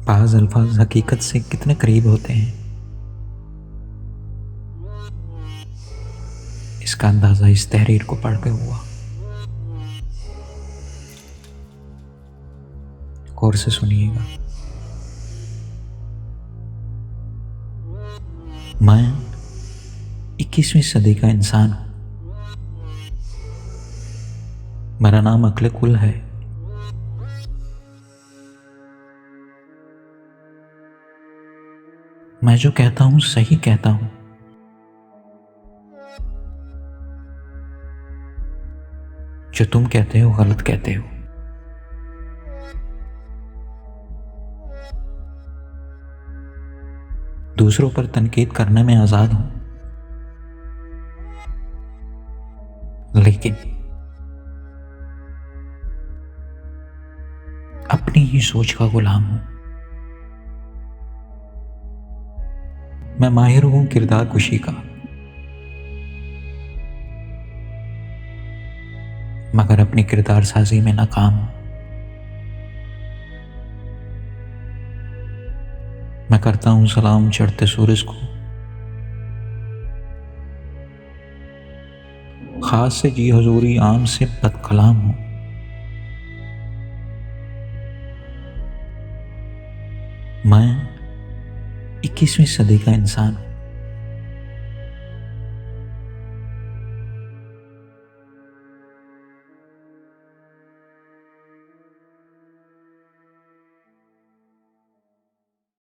बाज़ अल्फाज हकीकत से कितने करीब होते हैं, इसका अंदाज़ा इस तहरीर को पढ़ के हुआ। गौर से सुनिएगा। मैं 21वीं सदी का इंसान हूं। मेरा नाम अक्ल कुल है। मैं जो कहता हूं सही कहता हूं। जो तुम कहते हो गलत कहते हो। दूसरों पर तनकीद करने में आजाद हूं, लेकिन अपनी ही सोच का गुलाम हूं। मैं माहिर हूं किरदार कुशी का, मगर अपनी किरदार साजी में नाकाम हूं। मैं करता हूं सलाम चढ़ते सूरज को, खास से जी हजूरी आम से बदकलाम हूं। मैं 21वीं सदी का इंसान हूं।